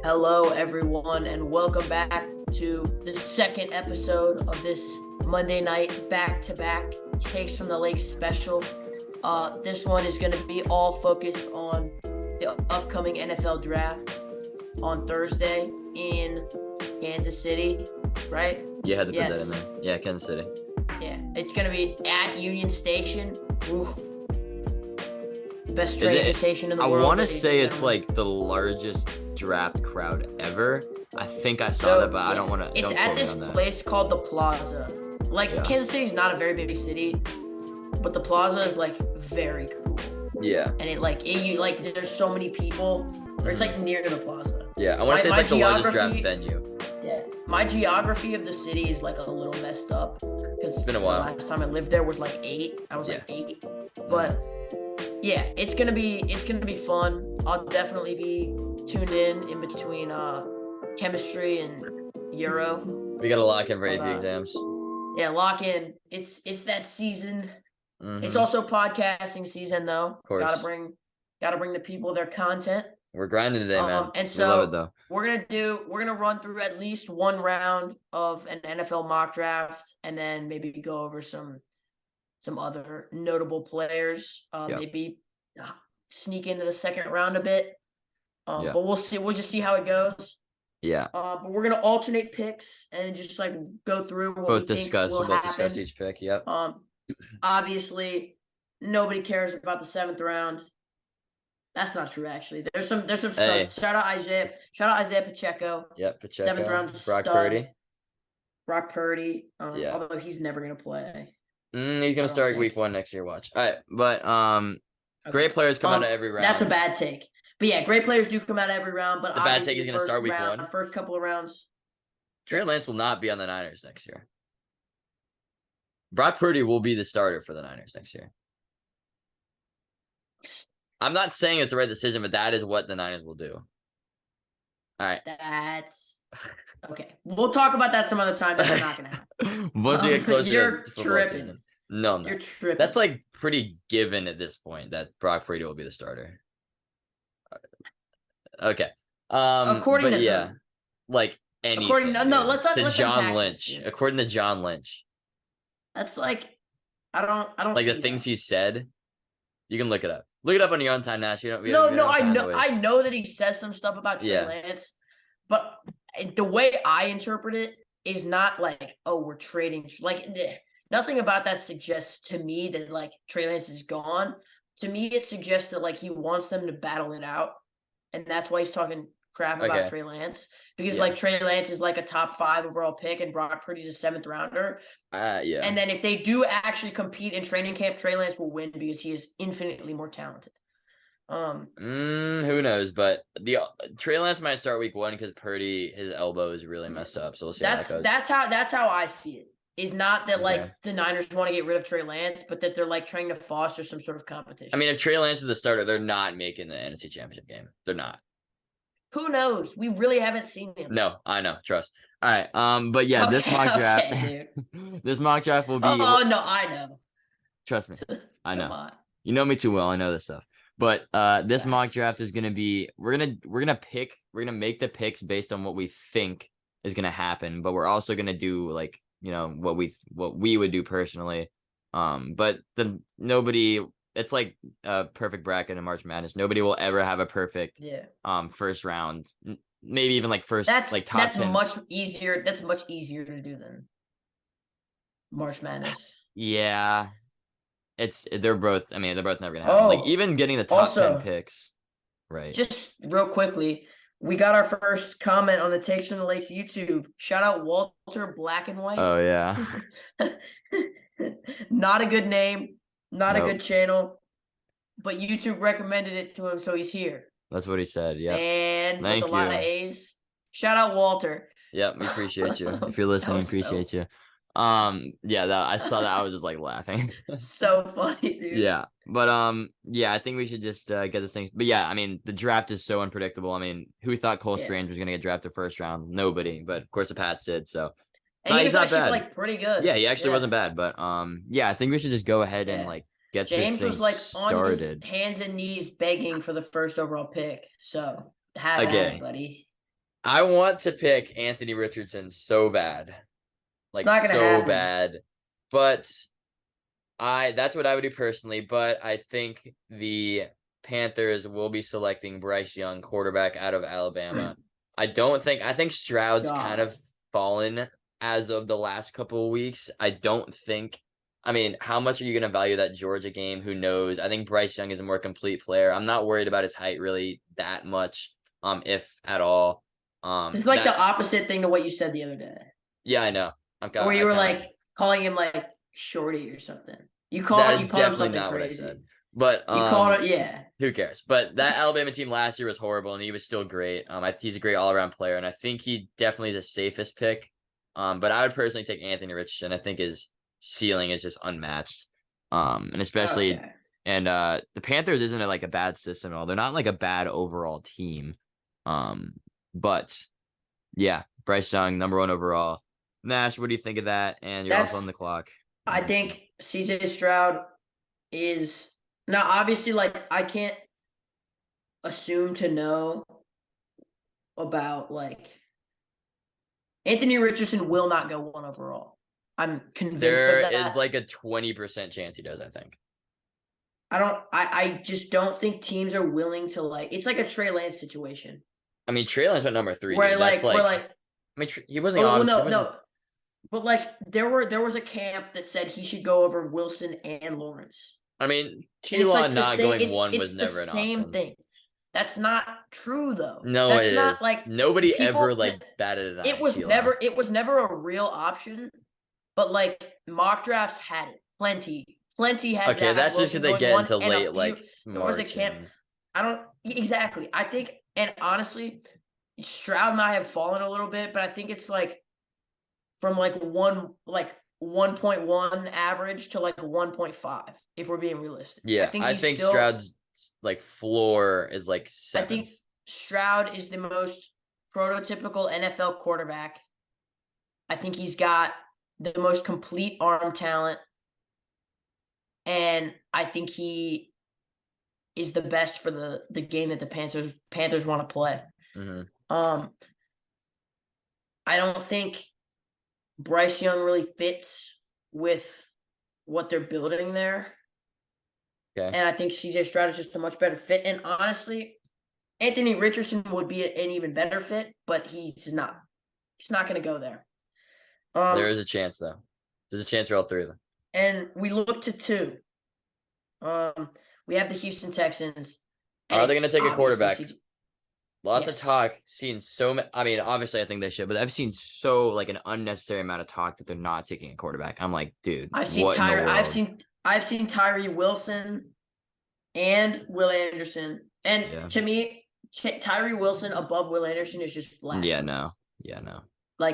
Hello, everyone, and welcome back to the second episode of this Monday night back-to-back Takes from the Lake special. This one is going to be all focused on the upcoming NFL draft on Thursday in Kansas City, right? You had to put that in there. Yeah, Kansas City. Yeah, it's going to be at Union Station. Ooh. Best training station in the world. I want to say it's like the largest draft crowd ever. I think I saw that, but I don't want to. It's at this place called the Plaza. Kansas City's not a very big city, but the Plaza is like very cool. Yeah. And there's so many people. Or it's like near the Plaza. Yeah, I want to say it's like the largest draft venue. Yeah. My geography of the city is like a little messed up because it's been a while. The last time I lived there was like 8. I was like 8. But yeah, it's gonna be fun. I'll definitely be tuned in between chemistry and Euro. We gotta lock in for AP exams. Yeah, lock in. It's that season. Mm-hmm. It's also podcasting season though. Of course. Gotta bring the people their content. We're grinding today, man. And so we love it though. We're gonna run through at least one round of an NFL mock draft, and then maybe go over some other notable players. Maybe sneak into the second round a bit. But we'll see. We'll just see how it goes. Yeah. But we're gonna alternate picks and just like go through what we think will happen. Discuss each pick. Yep. Obviously, nobody cares about the 7th round. That's not true, actually. There's some stuff. Shout out Isaiah Pacheco. Yep, Pacheco. 7th round Brock Purdy. Although he's never gonna play. He's gonna start week 1 next year. Watch. All right, but great players come out of every round. That's a bad take. But yeah, great players do come out of every round. But the bad take is gonna start week 1. First couple of rounds. Trey Lance will not be on the Niners next year. Brock Purdy will be the starter for the Niners next year. I'm not saying it's the right decision, but that is what the Niners will do. All right. That's okay. We'll talk about that some other time. That's not going to happen. Once we get closer to the football season. No. You're tripping. That's like pretty given at this point that Brock Purdy will be the starter. Okay. According to who? Like anything. According to John Lynch. According to John Lynch. That's like I don't like the things he said. You can look it up. Look it up on your own time, Nash. I know that he says some stuff about Trey Lance, but the way I interpret it is not like, oh, we're trading. Like, nothing about that suggests to me that like Trey Lance is gone. To me, it suggests that like he wants them to battle it out, and that's why he's talking crap about Trey Lance, because like Trey Lance is like a top 5 overall pick and Brock Purdy's a 7th rounder. And then if they do actually compete in training camp, Trey Lance will win because he is infinitely more talented. Who knows? But the Trey Lance might start week 1 because Purdy, his elbow is really messed up. So we'll see how that goes. That's how I see it. Is not that like the Niners want to get rid of Trey Lance, but that they're like trying to foster some sort of competition. I mean, if Trey Lance is the starter, they're not making the NFC Championship game. They're not. Who knows? We really haven't seen him. No, I know. Trust. All right. But yeah, this mock draft. This mock draft will be. Oh no, I know. Trust me, I know. You know me too well. I know this stuff. But this mock draft is gonna be. We're gonna make the picks based on what we think is gonna happen. But we're also gonna do like what we would do personally. But nobody. It's like a perfect bracket in March Madness. Nobody will ever have a perfect first round. Maybe even like top 10. That's much easier. That's much easier to do than March Madness. Yeah. They're both never gonna happen. Like even getting the top 10 picks. Right. Just real quickly, we got our first comment on the Takes from the Lakes YouTube. Shout out Walter Black and White. Oh yeah. Not a good name. Not a good channel, but YouTube recommended it to him, so he's here. That's what he said, yeah. And with a lot of A's. Shout out Walter. Yeah, we appreciate you. If you're listening, we appreciate you. I saw that. I was just like laughing. So funny, dude. Yeah, but I think we should just get this thing. But yeah, I mean, the draft is so unpredictable. I mean, who thought Cole Strange was gonna get drafted first round? Nobody, but of course the Pats did. So. And he was actually like pretty good. Yeah, he actually wasn't bad, but I think we should just go ahead and like get James this thing was like started. On his hands and knees begging for the first overall pick. So have at it, buddy. I want to pick Anthony Richardson so bad. It's not gonna happen. Bad. But that's what I would do personally, but I think the Panthers will be selecting Bryce Young, quarterback out of Alabama. I think Stroud's kind of fallen as of the last couple of weeks. How much are you going to value that Georgia game? Who knows? I think Bryce Young is a more complete player. I'm not worried about his height really that much, if at all. It's like the opposite thing to what you said the other day. Yeah, I know. Or you were calling him like shorty or something. You called him something not crazy. What I said. But you called it, yeah. Who cares? But that Alabama team last year was horrible, and he was still great. He's a great all-around player, and I think he definitely is the safest pick. But I would personally take Anthony Richardson. I think his ceiling is just unmatched. And especially, and the Panthers isn't a bad system at all. They're not like a bad overall team. But yeah, Bryce Young, number 1 overall. Nash, what do you think of that? And you're also on the clock. I think CJ Stroud is now obviously I can't assume to know about Anthony Richardson will not go 1 overall. I'm convinced of that. There is a 20% chance he does, I think. I just don't think teams are willing to it's like a Trey Lance situation. Trey Lance went number 3. Where he wasn't no. But there was a camp that said he should go over Wilson and Lawrence. T-Law not going 1 was never an option. It's the same thing. That's not true though. No, that's it not is. Nobody ever batted it out. It was never a real option, but mock drafts had it. Plenty had. Okay, that's just because they get into late March. There was a camp. Exactly. I think, and honestly, Stroud and I have fallen a little bit, but I think it's from 1.1 average to 1.5 if we're being realistic. Yeah, I think Stroud's floor is 7th. I think Stroud is the most prototypical NFL quarterback. I think he's got the most complete arm talent, and I think he is the best for the game that the Panthers want to play. Mm-hmm. I don't think Bryce Young really fits with what they're building there. Okay. And I think CJ Stroud is just a much better fit. And honestly, Anthony Richardson would be an even better fit, but he's not. He's not going to go there. There is a chance, though. There's a chance for all 3 of them. And we look to 2. We have the Houston Texans. Are they going to take a quarterback? Lots of talk. Seen so many. Obviously, I think they should, but I've seen an unnecessary amount of talk that they're not taking a quarterback. I'm like, dude, I've seen Tyree Wilson and Will Anderson, and to me, Tyree Wilson above Will Anderson is just blasphemous. Yeah, no.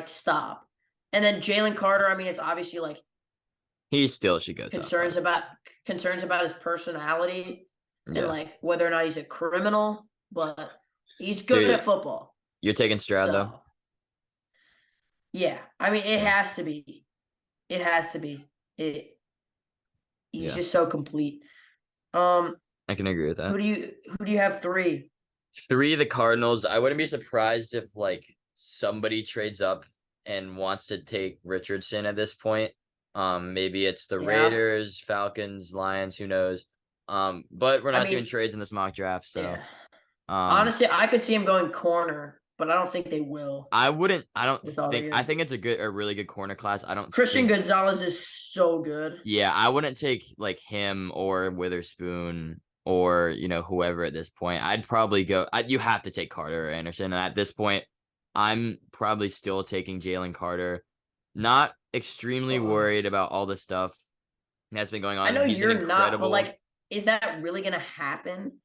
Stop. And then Jalen Carter. It's obviously he still should go. Concerns about his personality and whether or not he's a criminal, but he's good at football. You're taking Stroud though. Yeah, it has to be. It has to be. He's just so complete. I can agree with that. Who do you have 3? 3, the Cardinals. I wouldn't be surprised if somebody trades up and wants to take Richardson at this point. Maybe it's the Raiders, Falcons, Lions, who knows. But we're not doing trades in this mock draft, so yeah. Honestly, I could see him going corner, but I don't think they will. I think it's a really good corner class. Christian Gonzalez is so good. Yeah, I wouldn't take him or Witherspoon or whoever at this point. I'd probably go. You have to take Carter or Anderson. And at this point, I'm probably still taking Jalen Carter. Not extremely worried about all the stuff that's been going on. I know you're not, but is that really gonna happen?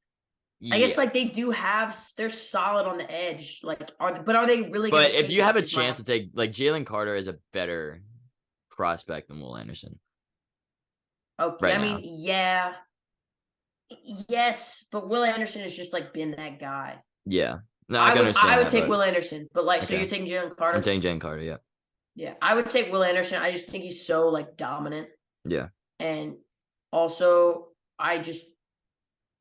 Yeah. I guess they're solid on the edge. Are they really? But if you have a chance to take Jalen Carter is a better prospect than Will Anderson. Okay, yeah, yes, but Will Anderson has just been that guy. Yeah, no, I would take Will Anderson, but so you're taking Jalen Carter. I'm taking Jalen Carter. Yeah. Yeah, I would take Will Anderson. I just think he's so dominant. Yeah. And also, I just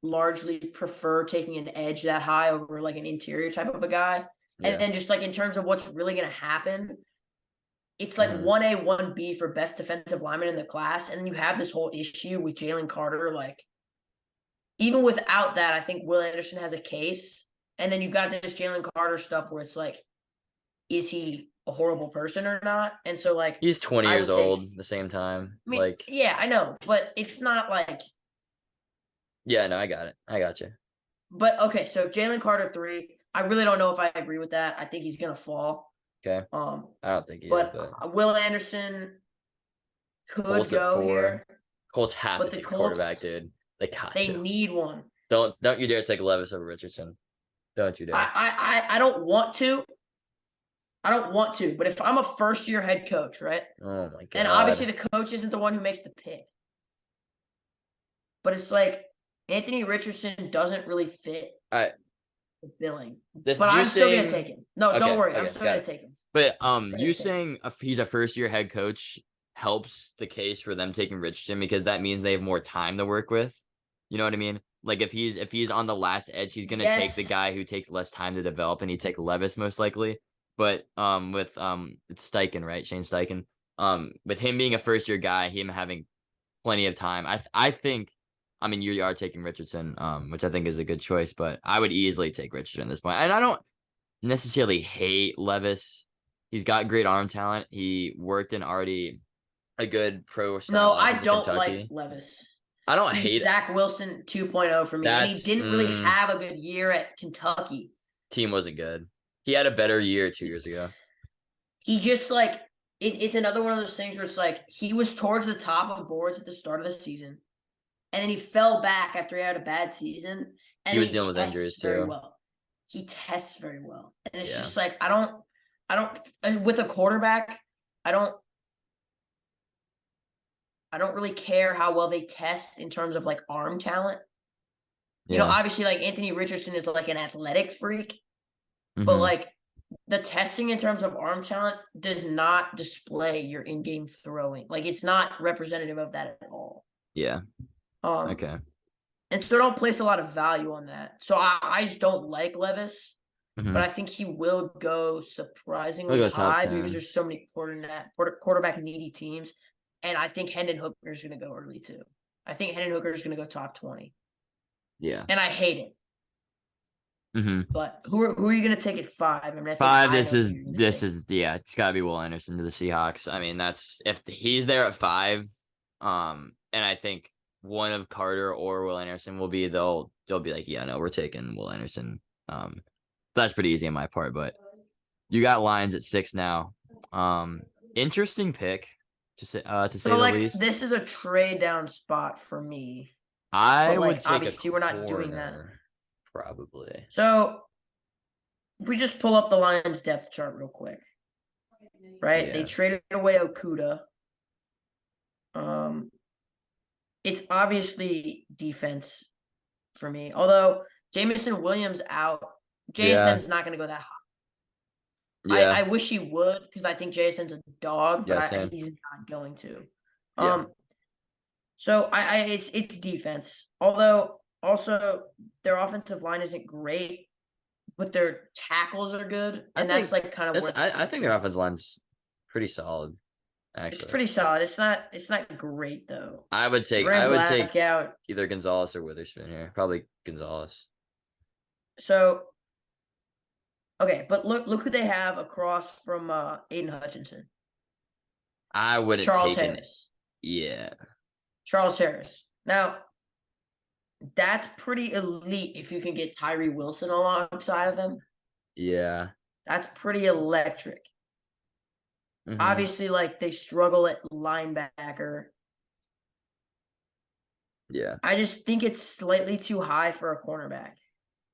largely prefer taking an edge that high over an interior type of a guy. And just like in terms of what's really going to happen, it's like 1A, 1B for best defensive lineman in the class. And then you have this whole issue with Jalen Carter. Like, even without that, I think Will Anderson has a case. And then you've got this Jalen Carter stuff where it's like, is he a horrible person or not? And so, like, he's 20 years old at the same time. I mean, yeah, I know, but it's not like. Yeah, no, I got it. I got you. But okay, so Jalen Carter 3. I really don't know if I agree with that. I think he's gonna fall. Okay. I don't think he is. But Will Anderson could Colts go here. Colts have to take a quarterback, dude. They need one. Don't you dare take Levis over Richardson. Don't you dare. I don't want to. But if I'm a first-year head coach, right? Oh my god. And obviously the coach isn't the one who makes the pick. But it's like Anthony Richardson doesn't really fit the billing. But I'm still gonna take him. No, don't worry. I'm still gonna take him. But you saying he's a first-year head coach helps the case for them taking Richardson because that means they have more time to work with. You know what I mean? Like if he's on the last edge, he's gonna take the guy who takes less time to develop, and he'd take Levis most likely. But with it's Steichen, right? Shane Steichen. With him being a first year guy, him having plenty of time, I think. I mean, you are taking Richardson, which I think is a good choice, but I would easily take Richardson at this point. And I don't necessarily hate Levis. He's got great arm talent. He worked in already a good pro style. No, I don't like Levis. I don't hate Zach Wilson 2.0 for me. And he didn't really have a good year at Kentucky. Team wasn't good. He had a better year 2 years ago. He just like it's another one of those things where it's like he was towards the top of boards at the start of the season, and then he fell back after he had a bad season. And he was dealing with injuries too. Well. He tests very well, and it's just like I don't with a quarterback. I don't really care how well they test in terms of like arm talent. You know, obviously, like Anthony Richardson is like an athletic freak. But like the testing in terms of arm talent does not display your in-game throwing. Like it's not representative of that at all. Yeah. Okay. And so I don't place a lot of value on that. So I just don't like Levis, but I think he will go surprisingly high because there's so many quarterback needy teams. And I think Hendon Hooker is going to go early too. I think Hendon Hooker is going to go top 20. Yeah. And I hate it. But who are you gonna take at 5? I mean, 5. This is it's gotta be Will Anderson to the Seahawks. I mean, that's if he's there at 5. And I think one of Carter or Will Anderson will be they'll be like, yeah, no, we're taking Will Anderson. That's pretty easy on my part. But you got Lions at 6 now. Interesting pick to say the least. This is a trade down spot for me. I would take obviously we're not doing that. Probably. So if we just pull up the Lions depth chart real quick, right? They traded away Okuda. It's obviously defense for me. Although Jameson Williams out, Jason's not going to go that high. Yeah. I wish he would because I think Jason's a dog, but he's not going to. So it's defense. Although also their offensive line isn't great, but their tackles are good, and that's like kind of where I think their offensive line's pretty solid. Actually, it's pretty solid. It's not great though. I would take out either Gonzalez or Witherspoon here. Probably Gonzalez. So okay, but look who they have across from Aiden Hutchinson. I wouldn't Charles take Harris. Yeah. Charles Harris. Now, that's pretty elite if you can get Tyree Wilson alongside of them. Yeah. That's pretty electric. Obviously, like, they struggle at linebacker. Yeah. I just think it's slightly too high for a cornerback.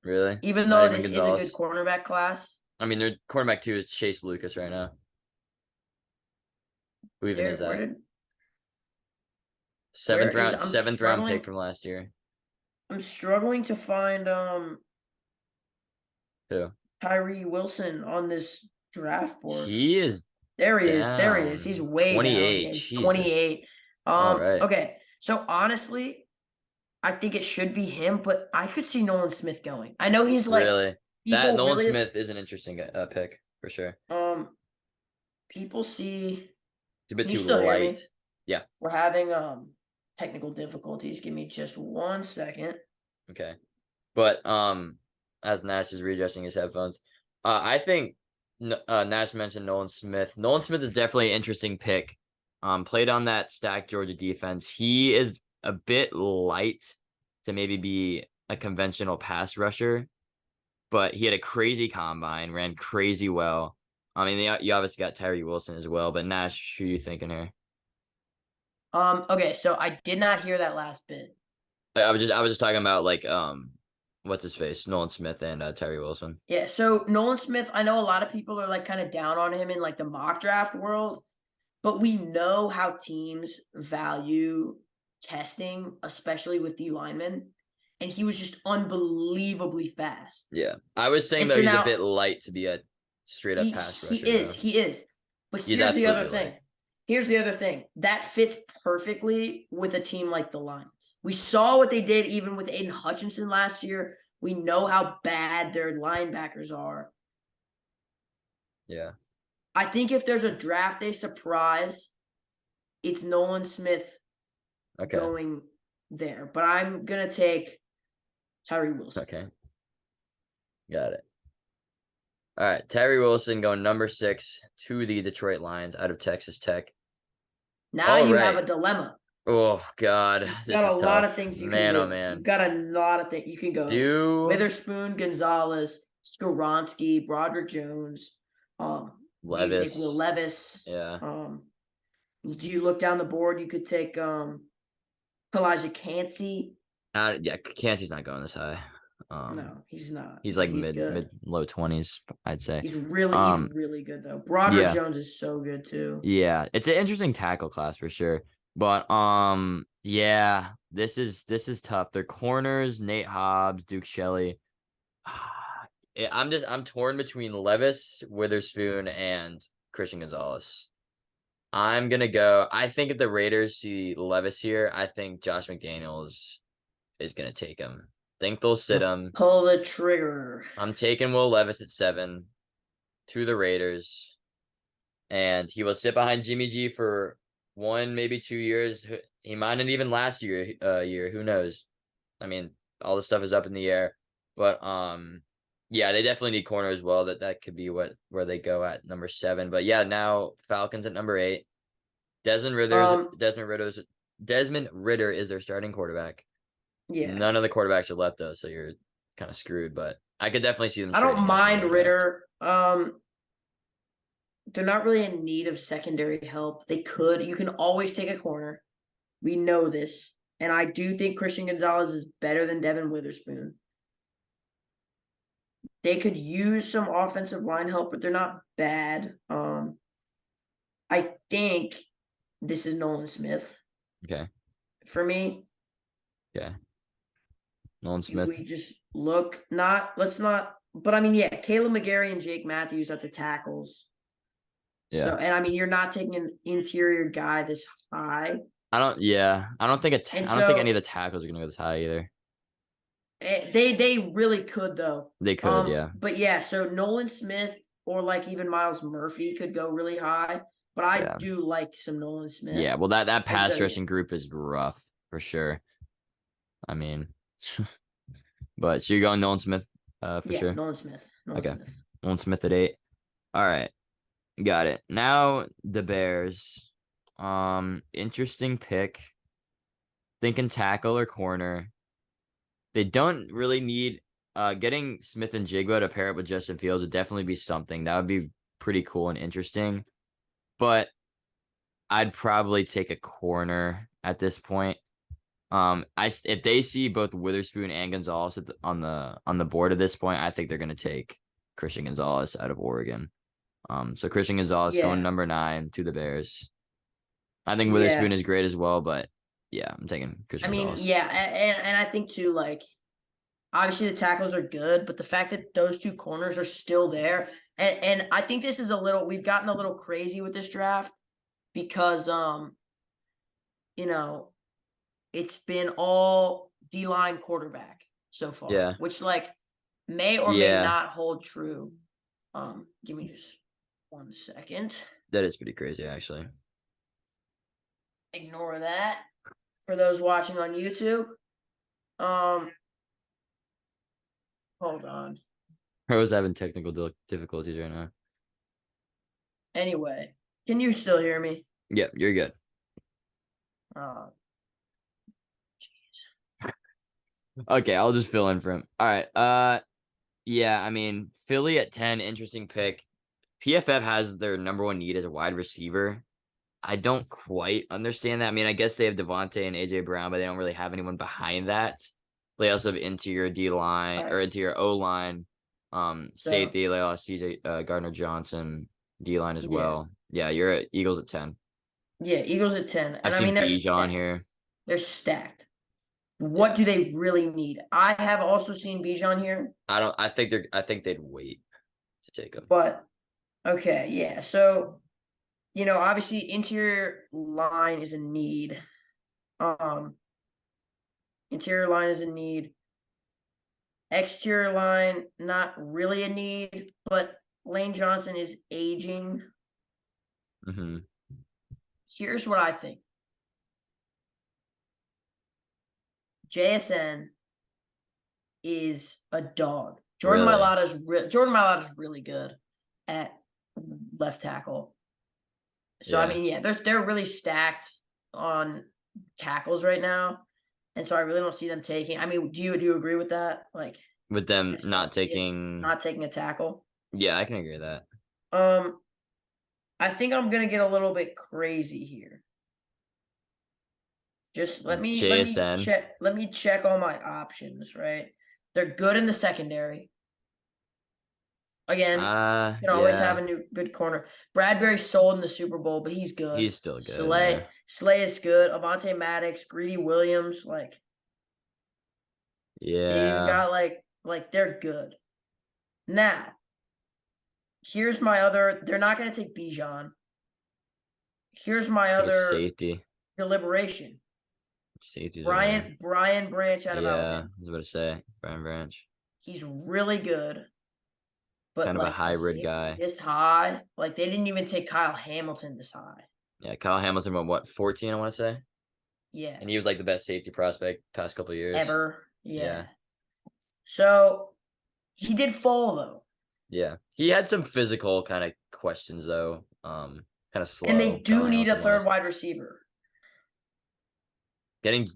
Really? Even though this is a good cornerback class. I mean, their cornerback 2 is Chase Lucas right now. Who even is that? Seventh round pick from last year. I'm struggling to find who? Tyree Wilson on this draft board. He is There he is. He's way 28. down. He's 28. Right. Okay. So honestly, I think it should be him, but I could see Nolan Smith going. I know he's like really? That People Nolan really Smith is an interesting pick for sure. people see. It's a bit Can you too still hear me? light. Yeah. We're having technical difficulties. Give me just 1 second. Okay. But as Nash is readjusting his headphones, I think Nash mentioned Nolan Smith. Nolan Smith is definitely an interesting pick. Played on that stacked Georgia defense. He is a bit light to maybe be a conventional pass rusher, but he had a crazy combine, ran crazy well. I mean, you obviously got Tyree Wilson as well, but Nash, who are you thinking here? Okay, so I did not hear that last bit. I was just talking about like what's his face, Nolan Smith and Tyree Wilson. Yeah, so Nolan Smith, I know a lot of people are like kind of down on him in like the mock draft world, but we know how teams value testing, especially with D linemen, and he was just unbelievably fast. Yeah, I was saying And though so he's a now bit light to be a straight up pass rusher. he is. But He's here's the other absolutely thing. light. Here's the other thing. That fits perfectly with a team like the Lions. We saw what they did even with Aiden Hutchinson last year. We know how bad their linebackers are. Yeah. I think if there's a draft day surprise, it's Nolan Smith going there. But I'm going to take Tyree Wilson. Okay. Got it. All right. Tyree Wilson going number 6 to the Detroit Lions out of Texas Tech. Now you have a dilemma. Oh, God. You've got a lot of things you can do. Oh, man. You've got a lot of things. You can go Witherspoon, Gonzalez, Skoronski, Broderick Jones. Levis. You take Will Levis. Yeah. Do you look down the board? You could take Elijah Cansey. Yeah, Cansey's not going this high. No, he's not. He's like mid low 20s, I'd say. He's really good though. Broderick Jones is so good too. Yeah, it's an interesting tackle class for sure. But yeah, this is tough. Their corners, Nate Hobbs, Duke Shelley. I'm torn between Levis, Witherspoon, and Christian Gonzalez. I'm gonna go. I think if the Raiders see Levis here, I think Josh McDaniels is gonna take him. Think they'll sit him. Pull the trigger. I'm taking Will Levis at 7 to the Raiders, and he will sit behind Jimmy G for 1, maybe 2 years. He might not even last year. Who knows? I mean, all this stuff is up in the air, but yeah, they definitely need corner as well. That could be where they go at number 7. But yeah, now Falcons at number 8. Desmond Ridder is their starting quarterback. Yeah. None of the quarterbacks are left though, so you're kind of screwed. But I could definitely see them. I don't mind Ridder. They're not really in need of secondary help. They could. You can always take a corner. We know this, and I do think Christian Gonzalez is better than Devin Witherspoon. They could use some offensive line help, but they're not bad. I think this is Nolan Smith. Okay. For me. Okay. Nolan Smith. We just look let's not, but I mean, yeah, Caleb McGarry and Jake Matthews at the tackles. Yeah. So, and I mean, you're not taking an interior guy this high. I don't think any of the tackles are gonna go this high either. They really could though. They could, yeah. But yeah, so Nolan Smith or like even Miles Murphy could go really high. But I do like some Nolan Smith. Yeah, well that pass rushing group is rough for sure. I mean, but so you're going Nolan Smith for sure? Nolan Smith. Nolan Smith at 8. All right. Got it. Now the Bears. Interesting pick. Thinking tackle or corner. They don't really need getting Smith and Jigba to pair up with Justin Fields would definitely be something. That would be pretty cool and interesting. But I'd probably take a corner at this point. If they see both Witherspoon and Gonzalez on the board at this point, I think they're gonna take Christian Gonzalez out of Oregon. So Christian Gonzalez going number 9 to the Bears. I think Witherspoon is great as well, but yeah, I'm taking Christian Gonzalez. Yeah, and I think too, like obviously the tackles are good, but the fact that those 2 corners are still there, and I think this is we've gotten a little crazy with this draft because it's been all D-line quarterback so far. Yeah. Which may or may not hold true. Give me just 1 second. That is pretty crazy, actually. Ignore that for those watching on YouTube. Hold on. I was having technical difficulties right now. Anyway, can you still hear me? Yeah, you're good. Jeez. Okay, I'll just fill in for him. All right. Yeah, I mean, Philly at 10, interesting pick. PFF has their number one need as a wide receiver. I don't quite understand that. I mean, I guess they have Devontae and AJ Brown, but they don't really have anyone behind that. They also have interior D line or interior O line, safety. They lost CJ Gardner Johnson, D line as well. Yeah, you're at Eagles at 10. Yeah, Eagles at 10. And I've seen Bijan here. They're stacked. What do they really need? I have also seen Bijan here. I think they'd wait to take him. But okay, yeah. So, obviously interior line is a need. Interior line is a need. Exterior line, not really a need, but Lane Johnson is aging. Mm-hmm. Here's what I think. JSN is a dog. Jordan Mailata is really good at left tackle. So I mean, yeah, they're really stacked on tackles right now, and so I really don't see them taking. I mean, do you agree with that? Like with them not taking a tackle? Yeah, I can agree with that. I think I'm gonna get a little bit crazy here. Just let me check all my options, right? They're good in the secondary. Again, you can always have a new good corner. Bradbury sold in the Super Bowl, but he's good. He's still good. Slay is good. Avonte Maddox, Greedy Williams, they even got like they're good. Now, here's my other. They're not going to take Bijan. Here's my other safety deliberation. Safety. Brian Branch out of Alabama. I was about to say Brian Branch. He's really good. But kind of a hybrid guy. This high, they didn't even take Kyle Hamilton this high. Yeah, Kyle Hamilton went what 14, I want to say. Yeah, and he was the best safety prospect past couple of years ever. Yeah. So he did fall though. Yeah, he had some physical kind of questions though. Kind of slow. And they do need a third wide receiver. Imagine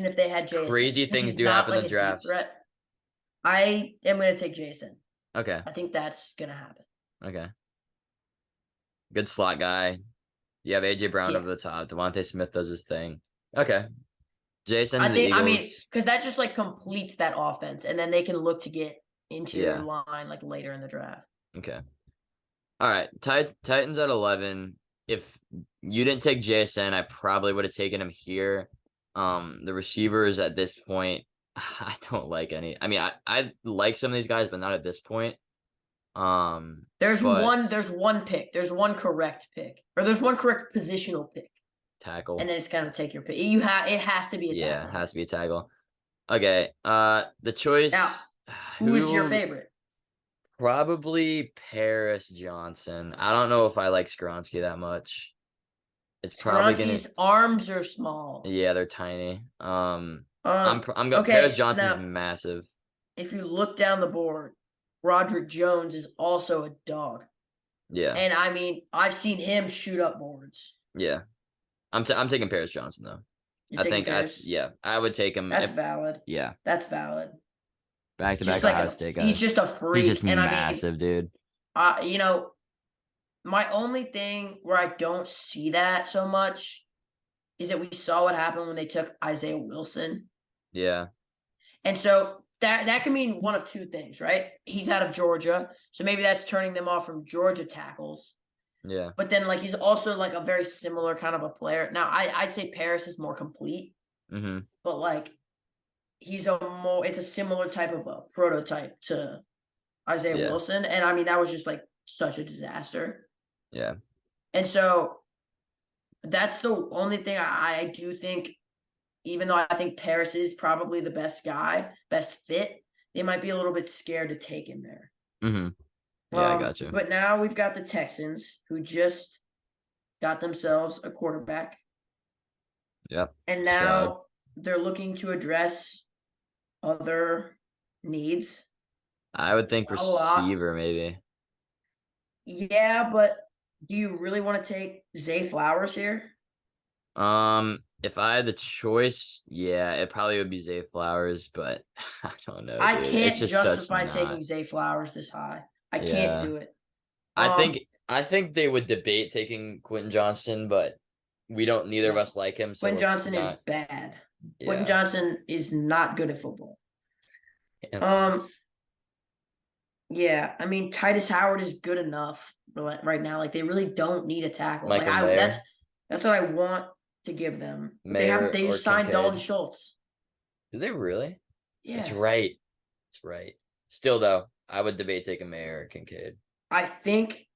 if they had JSN. Crazy things do happen in the draft. I am going to take Jason. Okay. I think that's going to happen. Okay. Good slot guy. You have AJ Brown over the top. Devontae Smith does his thing. Okay. Jason. Because that just completes that offense, and then they can look to get interior line later in the draft. Okay. All right. Titans at 11. If you didn't take JSN, I probably would have taken him here. The receivers at this point, I don't like any. I mean, I like some of these guys, but not at this point. There's one pick. There's one correct pick, or there's one correct positional pick. Tackle. And then it's kind of take your pick. It has to be a tackle. Yeah, it has to be a tackle. Okay. The choice. Now, who is your favorite? Probably Paris Johnson. I don't know if I like Skoronski that much. It's probably Skoronski's arms are small. Yeah, they're tiny. I'm going. Paris Johnson's massive. If you look down the board, Roderick Jones is also a dog. Yeah. And I mean, I've seen him shoot up boards. Yeah. I'm taking Paris Johnson though. I would take him. That's valid. Yeah. That's valid. Back-to-back Ohio State guys. He's just a freak. He's just massive, dude. My only thing where I don't see that so much is that we saw what happened when they took Isaiah Wilson. Yeah. And so that can mean one of two things, right? He's out of Georgia, so maybe that's turning them off from Georgia tackles. Yeah. But then he's also a very similar kind of a player. Now I'd say Paris is more complete. Mm-hmm. But it's a similar type of a prototype to Isaiah Wilson. And I mean, that was just such a disaster. Yeah. And so that's the only thing I do think even though I think Paris is probably the best guy, best fit, they might be a little bit scared to take him there. Mm-hmm. Yeah, I got you. But now we've got the Texans, who just got themselves a quarterback. Yep. And now they're looking to address other needs. I would think receiver, maybe. Yeah, but do you really want to take Zay Flowers here? If I had the choice, yeah, it probably would be Zay Flowers, but I don't know. I dude. can't it's just justify taking Zay Flowers this high. I can't do it. I think they would debate taking Quentin Johnston, but neither of us like him. So Quentin Johnston is bad. Yeah. Quentin Johnston is not good at football. Yeah. Yeah, I mean Titus Howard is good enough right now. Like they really don't need a tackle. Michael Mayer. That's what I want to give them. Mayer they just signed Dalton Schultz. Did they really? Yeah. That's right. That's right. Still though, I would debate taking Mayer or Kincaid. I think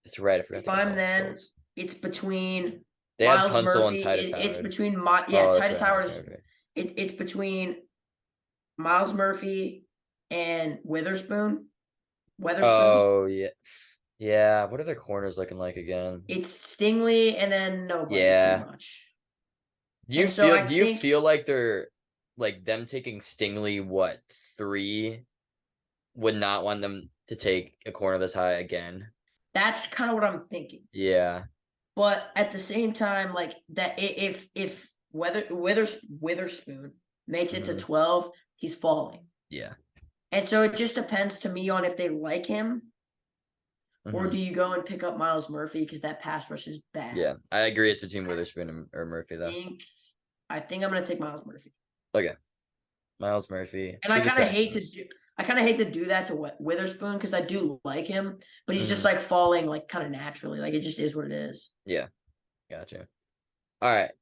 it's right. If I'm then, Schultz. It's between they Miles have Tunsil Murphy. And Titus Howard. It's between Titus Howard. It's between Miles Murphy and Witherspoon. Oh yeah, yeah. What are their corners looking like again? It's Stingley and then nobody. Yeah. Pretty much. Do you feel like they're like them taking Stingley? 3 would not want them to take a corner this high again. That's kind of what I'm thinking. Yeah. But at the same time, like that, if Witherspoon makes it to 12, he's falling. Yeah. And so it just depends to me on if they like him, or do you go and pick up Miles Murphy because that pass rush is bad. Yeah, I agree. It's between Witherspoon or Murphy though. I think I'm gonna take Miles Murphy. Okay, Miles Murphy. And I kind of hate to do that to Witherspoon because I do like him, but he's just like falling like kind of naturally. Like it just is what it is. Yeah, gotcha. All right.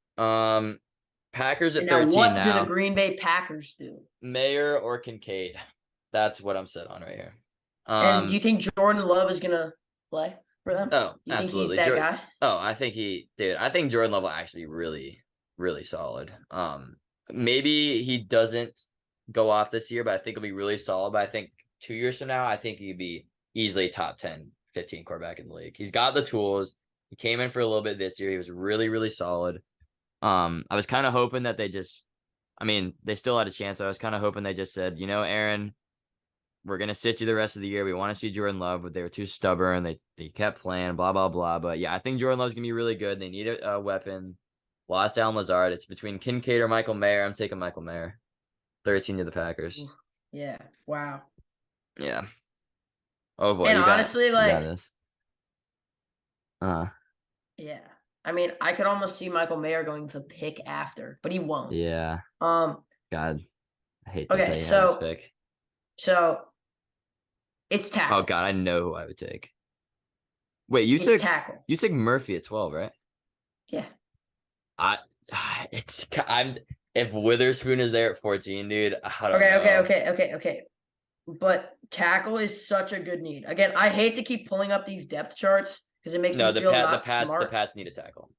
Packers at 13 what now. Do the Green Bay Packers do? Mayer or Kincaid? That's what I'm set on right here. And do you think Jordan Love is gonna play for them? Oh, do you absolutely. think he's that guy? Oh, I think I think Jordan Love will actually really, really solid. Maybe he doesn't go off this year, but I think he'll be really solid. But I think 2 years from now, I think he'd be easily top 10, 15 quarterback in the league. He's got the tools. He came in for a little bit this year. He was really, really solid. I was kind of hoping that they still had a chance, but I was kind of hoping they just said, Aaron, we're going to sit you the rest of the year. We want to see Jordan Love, but they were too stubborn. They kept playing, blah, blah, blah. But yeah, I think Jordan Love's going to be really good. They need a weapon. Lost Allen Lazard. It's between Kincaid or Michael Mayer. I'm taking Michael Mayer. 13 to the Packers. Yeah. Wow. Yeah. Oh boy. And honestly, you got this. Yeah. I mean, I could almost see Michael Mayer going the pick after, but he won't. Yeah. God, I hate this. Okay, this pick. So it's tackle. Oh God, I know who I would take. Wait, you took tackle. You took Murphy at 12, right? Yeah. If Witherspoon is there at 14, dude, I don't know. Okay. But tackle is such a good need. Again, I hate to keep pulling up these depth charts because it makes me feel not smart. The Pats need a tackle.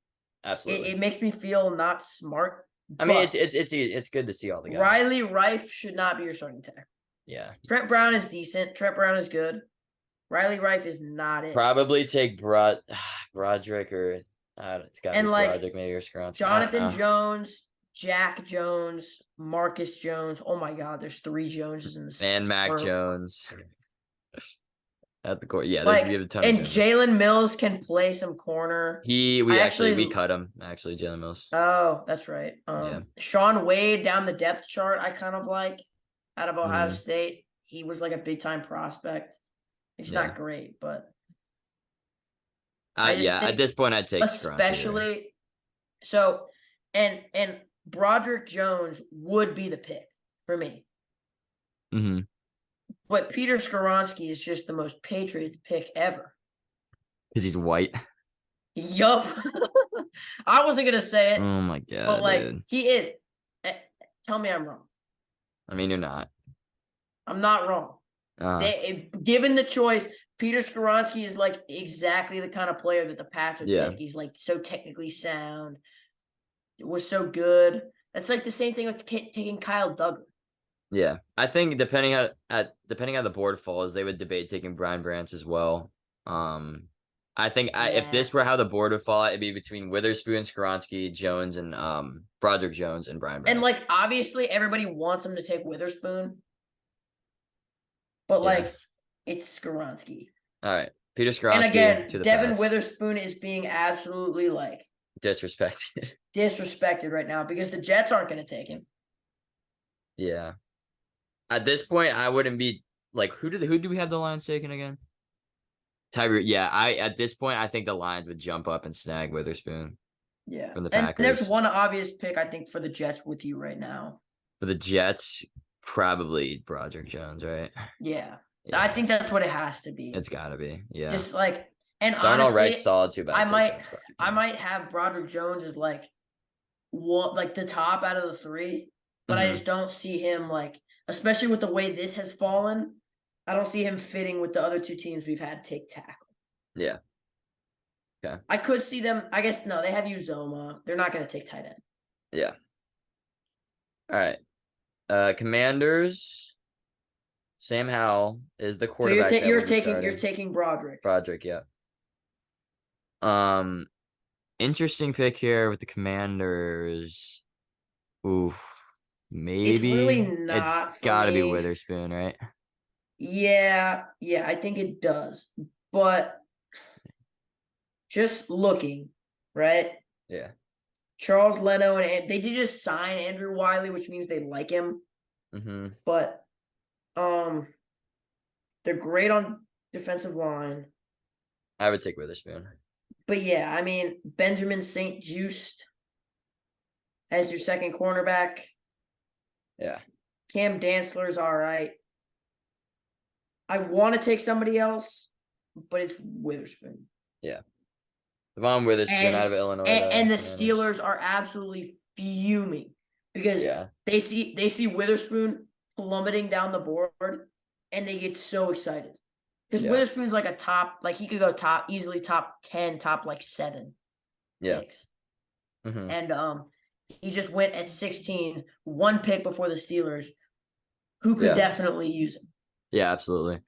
Absolutely. It makes me feel not smart. I mean, it's good to see all the guys. Riley Rife should not be your starting tackle. Yeah. Trent Brown is decent. Trent Brown is good. Riley Rife is not it. Probably take Broderick or it's got to be Broderick, maybe, or Skoronski. Jonathan Jones, Jack Jones, Marcus Jones. Oh my God, there's 3 Joneses in this. And Mac Jones. At the court, yeah. We have a ton of Joneses. Jalen Mills can play some corner. We cut him. Actually, Jalen Mills. Oh, that's right. Sean Wade down the depth chart. I kind of like out of Ohio State. He was like a big time prospect. He's not great, but at this point, I'd take especially so, and Broderick Jones would be the pick for me. Mm-hmm. But Peter Skoronski is just the most Patriots pick ever. Because he's white. Yup. I wasn't gonna say it. Oh my God. But dude. He is. Tell me I'm wrong. I mean, you're not. I'm not wrong. Given the choice, Peter Skoronski is like exactly the kind of player that the Pats would pick. He's like so technically sound, was so good. That's like the same thing with taking Kyle Duggar. Yeah, I think depending how the board falls, they would debate taking Brian Branch as well. I think if this were how the board would fall, it'd be between Witherspoon, Skoronski, Jones, and Broderick Jones and Brian Branch. And like obviously everybody wants him to take Witherspoon, but like it's Skoronski. All right, Peter Skoronski. And again, Devin Witherspoon is being absolutely like disrespected right now because the Jets aren't going to take him. Yeah. At this point, I wouldn't be like, who do we have the Lions taking again? Tyree. Yeah, at this point, I think the Lions would jump up and snag Witherspoon. Yeah, from the Packers. And there's one obvious pick I think for the Jets with you right now. For the Jets, probably Broderick Jones, right? Yeah, I think that's what it has to be. It's got to be. Yeah, just like and Darnell honestly, Wright's solid too. But I might have Broderick Jones as like the top out of the three, but I just don't see him like. Especially with the way this has fallen, I don't see him fitting with the other two teams we've had take tackle. Yeah. Okay. I could see them. I guess no, they have Uzoma. They're not going to take tight end. Yeah. All right. Commanders. Sam Howell is the quarterback. So you're taking Broderick. Broderick, yeah. Interesting pick here with the Commanders. Oof. Maybe it's really not. It's got to be Witherspoon, right? Yeah, I think it does. But just looking, right? Yeah. Charles Leno and they did just sign Andrew Wiley, which means they like him. But they're great on defensive line. I would take Witherspoon. But yeah, I mean Benjamin St-Juste as your second cornerback. Yeah. Cam Dantzler's all right. I want to take somebody else, but it's Witherspoon. Yeah. Devon Witherspoon out of Illinois. And the Steelers are absolutely fuming because they see Witherspoon plummeting down the board and they get so excited. Because Witherspoon's like a top, like he could go easily top 10, top like 7 picks. And he just went at 16, one pick before the Steelers, who could definitely use him. Yeah, absolutely.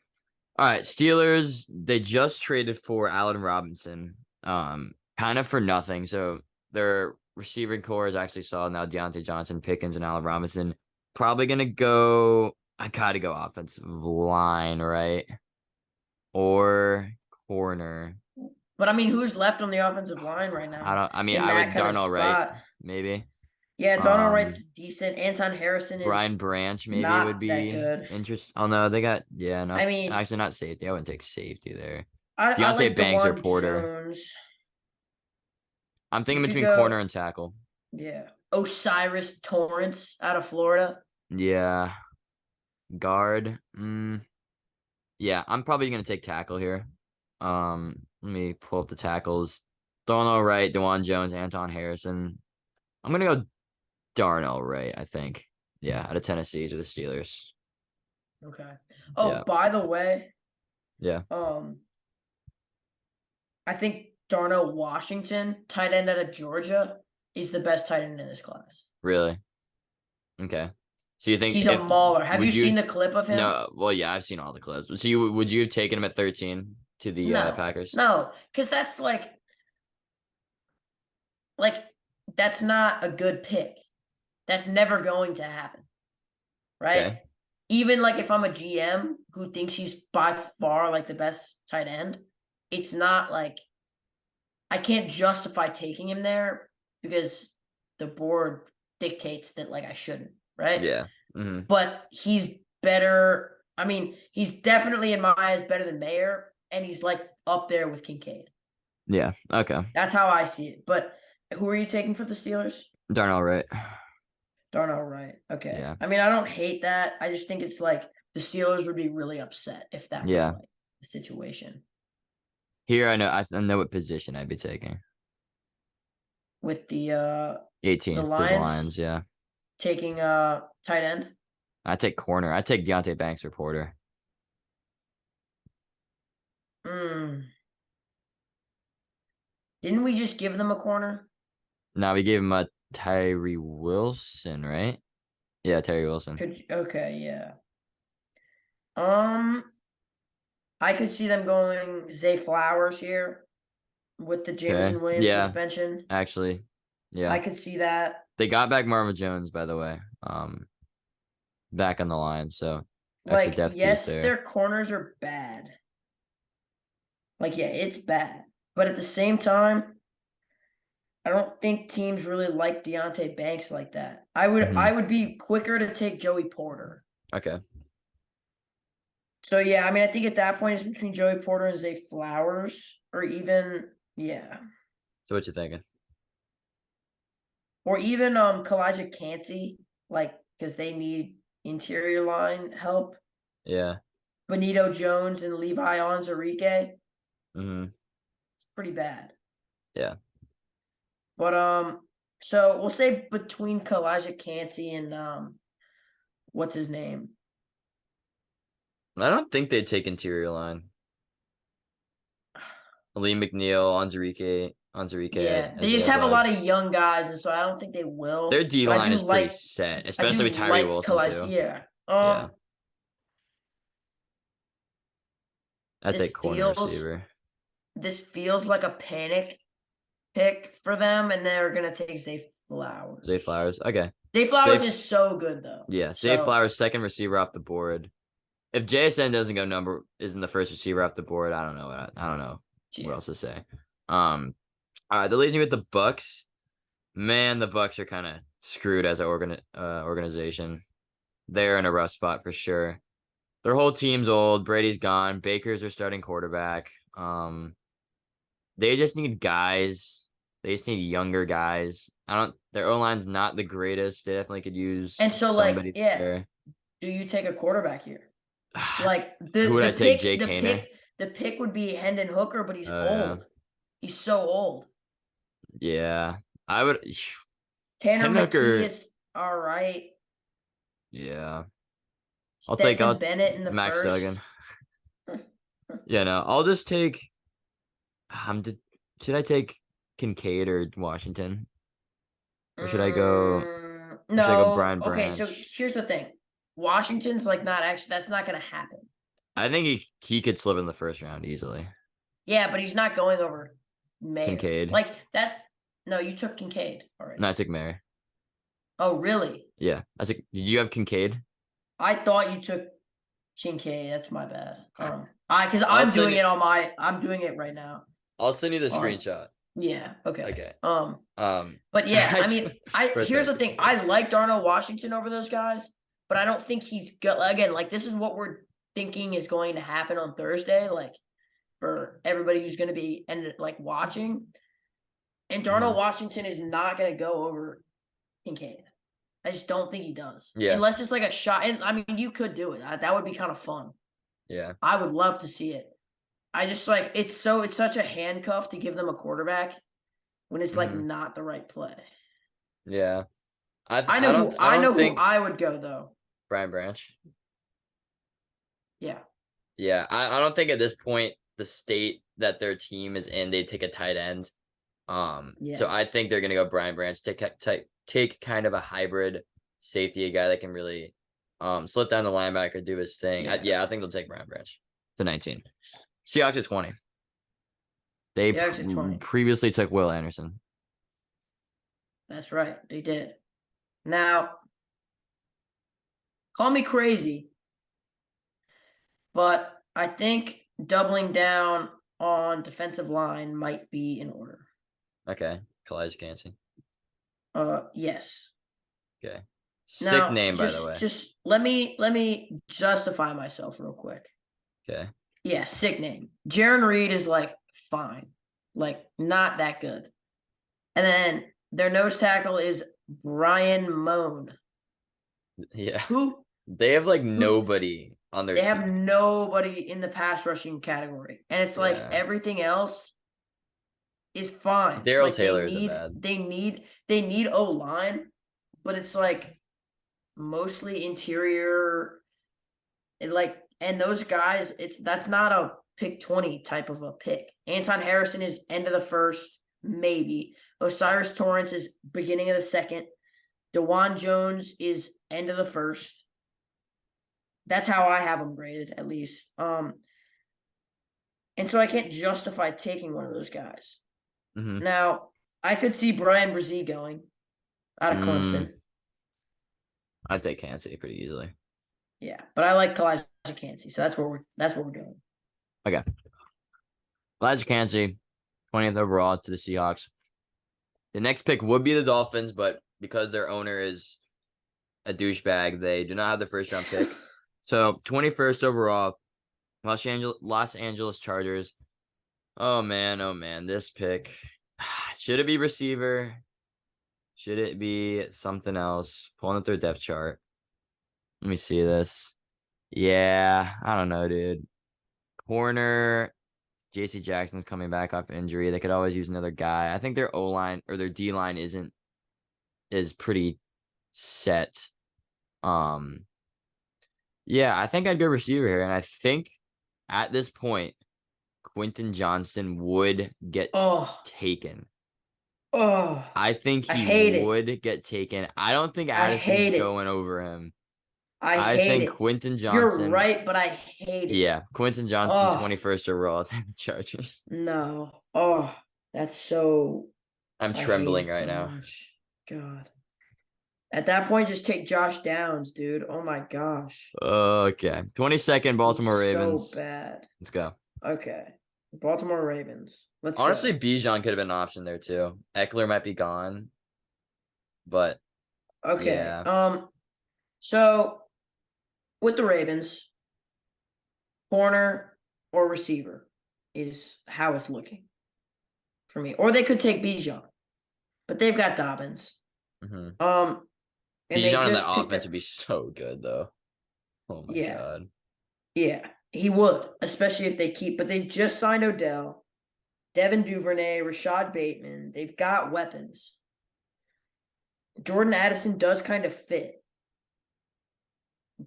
All right, Steelers, they just traded for Allen Robinson, kind of for nothing. So their receiving core is actually solid now. Deontay Johnson, Pickens, and Allen Robinson. Probably going to go, I got to go offensive line, right? Or corner. But, I mean, who's left on the offensive line right now? I would Darnell Wright, maybe. Yeah, Darnell Wright's decent. Anton Harrison is Brian Branch maybe would be interesting. Oh no, they got actually not safety. I wouldn't take safety there. Deontay like Banks or Porter. Jones. I'm thinking between corner and tackle. Yeah. Osiris Torrance out of Florida. Yeah. Guard. Yeah, I'm probably gonna take tackle here. Let me pull up the tackles. Darnell Wright, DeJuan Jones, Anton Harrison. I'm gonna go Darnell Wright, I think. Yeah, out of Tennessee to the Steelers. Okay. Oh, by the way. Yeah. I think Darnell Washington, tight end out of Georgia, is the best tight end in this class. Really? Okay. So you think he's a mauler? Have you seen the clip of him? No. Well, yeah, I've seen all the clips. So would you have taken him at 13 to the Packers? No, because that's like that's not a good pick. That's never going to happen, right? Okay. Even like if I'm a GM who thinks he's by far like the best tight end, it's not like I can't justify taking him there because the board dictates that like I shouldn't, right? Yeah. But he's better. I mean, he's definitely in my eyes better than Mayer, and he's like up there with Kincaid. Yeah. Okay. That's how I see it. But who are you taking for the Steelers? Darnell Wright. Darnell Wright. Okay. Yeah. I mean, I don't hate that. I just think it's like the Steelers would be really upset if that was like the situation. Here, I know what position I'd be taking. With the 18th, the Lions, yeah. Taking tight end? I take corner. I take Deontay Banks or Porter. Didn't we just give them a corner? Now we gave him a Tyree Wilson, right? Yeah, Tyree Wilson. Okay, yeah. I could see them going Zay Flowers here with the Jameson Williams suspension. Actually, yeah. I could see that. They got back Marvin Jones, by the way. Back on the line, so like depth yes, piece there. Their corners are bad. Like, yeah, it's bad. But at the same time, I don't think teams really like Deonte Banks like that. I would be quicker to take Joey Porter. Okay. So yeah, I mean, I think at that point it's between Joey Porter and Zay Flowers, or even So what you thinking? Or even Kalijah Cansey, like, because they need interior line help. Yeah. Benito Jones and Levi Onwuzurike. It's pretty bad. Yeah. But so we'll say between Kalijah Cansey and what's his name? I don't think they'd take interior line. Lee McNeil, Onwuzurike. Yeah, they just have a lot of young guys, and so I don't think they will. Their D line is pretty set, especially with Tyree Wilson too. Yeah. Yeah. I'd take corner receiver. This feels like a panic pick for them, and they're gonna take Zay Flowers. Zay Flowers, okay. Zay Flowers is so good though. Yeah, Zay Flowers, second receiver off the board. If JSN doesn't go isn't the first receiver off the board, I don't know. What else to say. All right, that leaves me with the Bucks. Man, the Bucks are kind of screwed as an organization. They're in a rough spot for sure. Their whole team's old. Brady's gone. Baker's their starting quarterback. They just need guys. They just need younger guys. Their O-line's not the greatest. They definitely could use somebody there. Do you take a quarterback here? Like who would I take? Jake Haener? The pick would be Hendon Hooker, but he's old. He's so old. Yeah, I would. Tanner McKee is all right. Yeah, I'll take Bennett in the Max first. Duggan. Yeah, no, I'll just take. Should I take Kincaid or Washington? Or should I go? No. Should I go Brian Branch? Okay, so here's the thing. Washington's not actually. That's not going to happen. I think he could slip in the first round easily. Yeah, but he's not going over Mayer. Kincaid. No, you took Kincaid already. No, I took Mayer. Oh, really? Yeah, did you have Kincaid? I thought you took Kincaid. That's my bad. Because I'm doing it right now. I'll send you the screenshot. Yeah. Okay. Okay. But yeah, I mean, here's the thing. I like Darnell Washington over those guys, but I don't think he's good. Again, this is what we're thinking is going to happen on Thursday, for everybody who's going to be watching. And Darnell Washington is not going to go over Kincaid. I just don't think he does. Yeah. Unless it's a shot. And I mean, you could do it. That would be kind of fun. Yeah. I would love to see it. I just it's such a handcuff to give them a quarterback when it's not the right play. Yeah. I know who I would go though. Brian Branch. Yeah. Yeah. I don't think at this point the state that their team is in, they take a tight end. So I think they're gonna go Brian Branch, take kind of a hybrid safety, a guy that can really slip down the linebacker, do his thing. I think they'll take Brian Branch to 19. Seahawks at 20. They previously took Will Anderson. That's right. They did. Now, call me crazy, but I think doubling down on defensive line might be in order. Okay. Kalijah Cansey. Yes. Okay. Sick name, by the way. Just let me justify myself real quick. Okay. Yeah, sick name. Jaron Reed is fine. Not that good. And then their nose tackle is Brian Moan. Yeah. Who? They have nobody on their team. They have nobody in the pass rushing category. And it's everything else is fine. Daryl Taylor isn't bad. They need O-line, but it's mostly interior. And those guys, that's not a pick 20 type of a pick. Anton Harrison is end of the first. maybe. Osiris Torrance is beginning of the second. DeJuan Jones is end of the first. That's how I have him graded, at least. And so I can't justify taking one of those guys. Mm-hmm. Now, I could see Brian Brzee going out of Clemson. I'd take Kancey pretty easily. Yeah, but I like Elijah Kancey, so that's what we're doing. Okay. Elijah Kancey, 20th overall to the Seahawks. The next pick would be the Dolphins, but because their owner is a douchebag, they do not have the first round pick. So 21st overall, Los Angeles Chargers. Oh man, this pick. Should it be receiver? Should it be something else? Pulling up their depth chart. Let me see this. Yeah, I don't know, dude. Corner, JC Jackson's coming back off injury. They could always use another guy. I think their O-line or their D-line is pretty set. Yeah, I think I'd go receiver here, and I think at this point, Quentin Johnston would get taken. Oh, I think he would get taken. I don't think Addison's going over him. I think Quentin Johnson. You're right, but I hate it. Yeah, Quentin Johnson, 21st overall at the Chargers. No. Oh, that's so. I'm trembling right now. Much. God. At that point, just take Josh Downs, dude. Oh my gosh. Okay. 22nd, Baltimore Ravens. So bad. Let's go. Okay. Baltimore Ravens. Honestly, Bijan could have been an option there too. Eckler might be gone. But okay. Yeah. So with the Ravens, corner or receiver is how it's looking for me. Or they could take Bijan. But they've got Dobbins. Mm-hmm. And Bijan in that offense would be so good though. Oh my God. Yeah, he would, especially if they keep, but they just signed Odell, Devin Duvernay, Rashad Bateman. They've got weapons. Jordan Addison does kind of fit.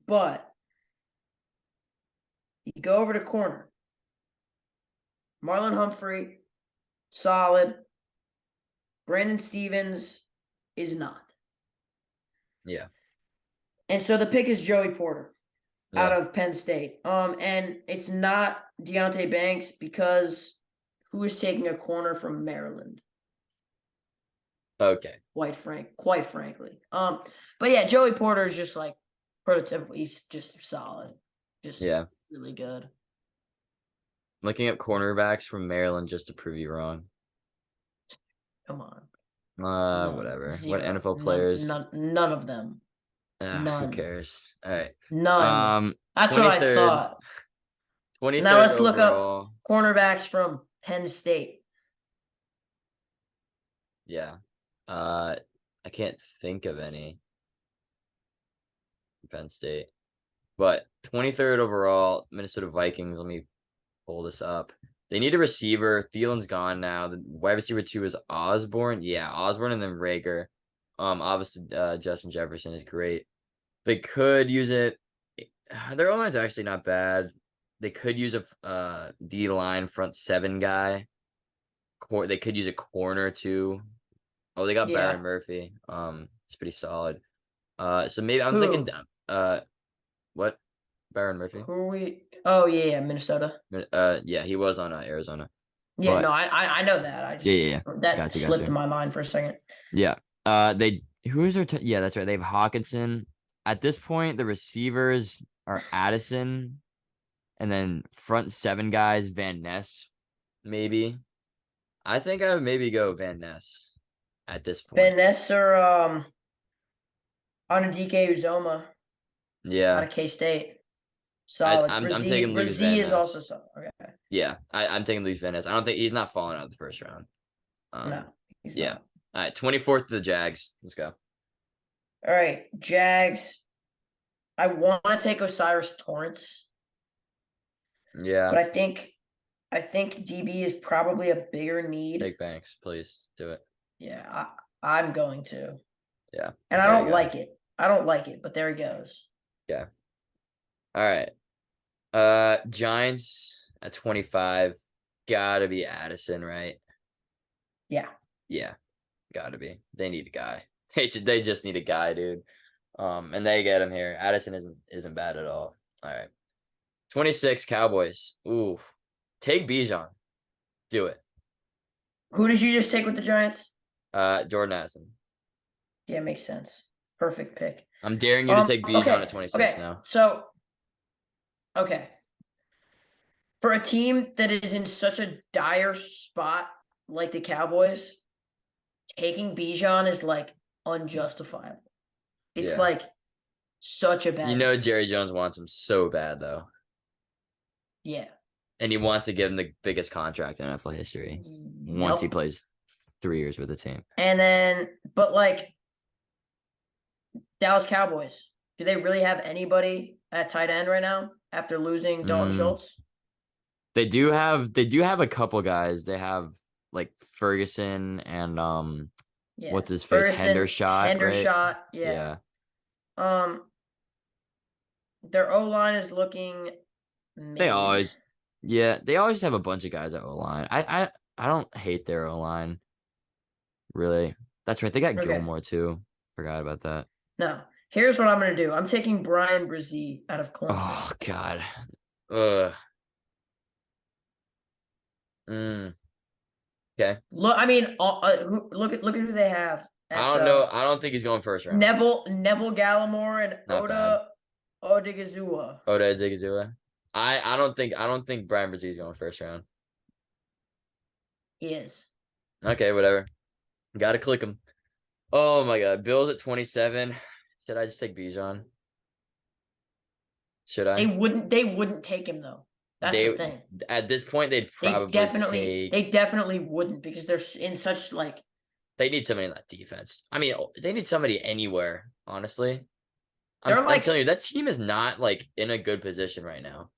But you go over to corner. Marlon Humphrey, solid. Brandon Stevens is not. Yeah. And so the pick is Joey Porter out of Penn State. And it's not Deontay Banks because who is taking a corner from Maryland? Okay. Quite frankly. But yeah, Joey Porter is just like prototypical. He's just solid. Just really good. Looking at cornerbacks from Maryland just to prove you wrong. Come on. Whatever. Zero. What NFL players? None of them. None. Who cares? All right. None. That's what I thought. 23rd now let's overall. look up cornerbacks from Penn State. Yeah. I can't think of any. Penn State. But 23rd overall, Minnesota Vikings. Let me pull this up. They need a receiver. Thielen's gone now. The wide receiver 2 is Osborne. Yeah, Osborne and then Rager. Obviously, Justin Jefferson is great. They could use it. Their O-line's actually not bad. They could use a D-line front 7 guy. They could use a corner too. Oh, they got Byron Murphy. It's pretty solid. So maybe I'm thinking. What? Byron Murphy? Who are we? Oh yeah, Minnesota. Yeah, he was on Arizona. Yeah, but, no, I know that. I just that slipped in my mind for a second. Yeah. Who is their? Yeah, that's right. They have Hawkinson. At this point, the receivers are Addison, and then front 7 guys, Van Ness, maybe. I think I would maybe go Van Ness at this point. Van Ness or Onadike Uzoma. Yeah. Out of K-State. Solid. I'm taking Luis Van Ness. Is also solid. Okay. Yeah, I'm taking Luis Van Ness. I don't think he's not falling out of the first round. No, he's not. All right, 24th to the Jags. Let's go. All right, Jags. I want to take Osiris Torrance. Yeah. But I think DB is probably a bigger need. Take Banks, please. Do it. Yeah, I'm going to. Yeah. And I don't like it. But there he goes. Yeah. All right. Giants at 25. Gotta be Addison, right? Yeah. Yeah. Gotta be. They need a guy. They just need a guy, dude. And they get him here. Addison isn't bad at all. All right. 26 Cowboys. Ooh. Take Bijan. Do it. Who did you just take with the Giants? Jordan Addison. Yeah, makes sense. Perfect pick. I'm daring you to take Bijan at 26 now. So, okay. For a team that is in such a dire spot like the Cowboys, taking Bijan is like unjustifiable. It's like such a bad decision. Jerry Jones wants him so bad though. Yeah. And he wants to give him the biggest contract in NFL history once he plays 3 years with the team. And then, but like Dallas Cowboys, do they really have anybody at tight end right now after losing Dalton Schultz? They do have a couple guys. They have like Ferguson and what's his face? Hendershot. Hendershot, right? Yeah. Their O-line is looking They always have a bunch of guys at O-line. I don't hate their O-line. Really. That's right. They got Gilmore too. Forgot about that. No. Here's what I'm going to do. I'm taking Brian Brzee out of Clemson. Oh, God. Ugh. Okay. Look, I mean, look at who they have. I don't know. I don't think he's going first round. Neville Gallimore and Oda Odigizua. I don't think Brian Brzee is going first round. He is. Okay, whatever. Got to click him. Oh my God, Bills at 27. Should I just take Bijan? Should I? They wouldn't take him though. That's the thing. At this point, they definitely wouldn't because they're in such like. They need somebody in that defense. I mean, they need somebody anywhere. Honestly, I'm telling you, that team is not like in a good position right now.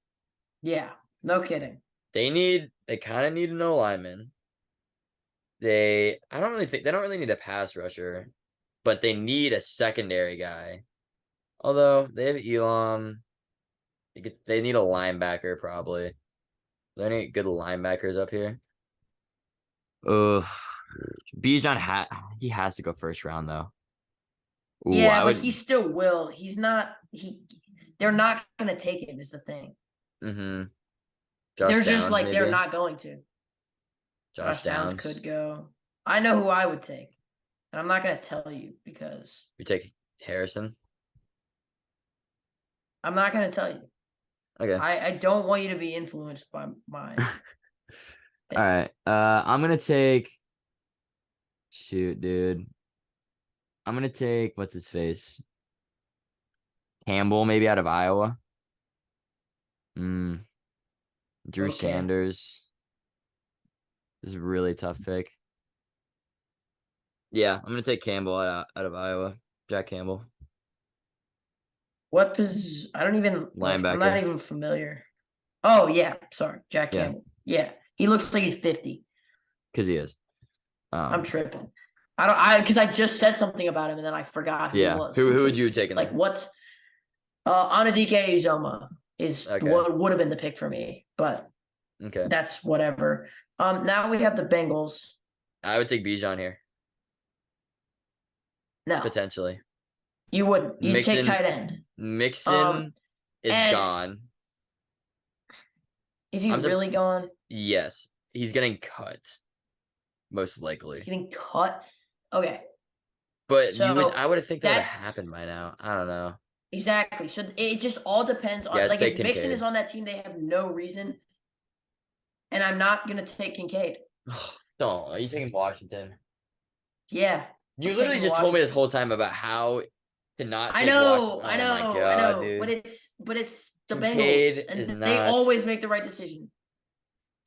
Yeah, no kidding. They kind of need an O-lineman. They don't really need a pass rusher, but they need a secondary guy. Although they have Elam. They need a linebacker probably. Are there any good linebackers up here? Bijan he has to go first round though. Ooh, yeah, but he still will. He's not. They're not gonna take him. Is the thing. Mm-hmm. They're just like maybe? They're not going to. Josh Downs could go. I know who I would take, and I'm not gonna tell you because you take Harrison. I'm not gonna tell you. Okay. I don't want you to be influenced by my. All right. I'm gonna take. Shoot, dude. I'm gonna take what's his face. Campbell, maybe out of Iowa. Drew Sanders. This is a really tough pick. Yeah, I'm gonna take Campbell out of Iowa. Jack Campbell. What position? I don't even. Linebacker. I'm not even familiar. Oh yeah, sorry, Jack Campbell. Yeah, he looks like he's 50. Because he is. I'm tripping. Because I just said something about him and then I forgot who he was. Who would you take? Like what's Anadike Uzoma is what would have been the pick for me, but that's whatever. Now we have the Bengals. I would take Bijan here. No, potentially. You wouldn't. You'd take tight end. Mixon is gone. Is he really gone? Yes, he's getting cut. Most likely. Getting cut. Okay. But I would have think that would have happened by now. I don't know. Exactly. So it just all depends on like if Mixon is on that team, they have no reason. And I'm not gonna take Kincaid. Don't. Are you taking Washington? Yeah. You literally just told me this whole time about how to not take Washington. I know. Dude. But it's the Kincaid Bengals. And they always make the right decision.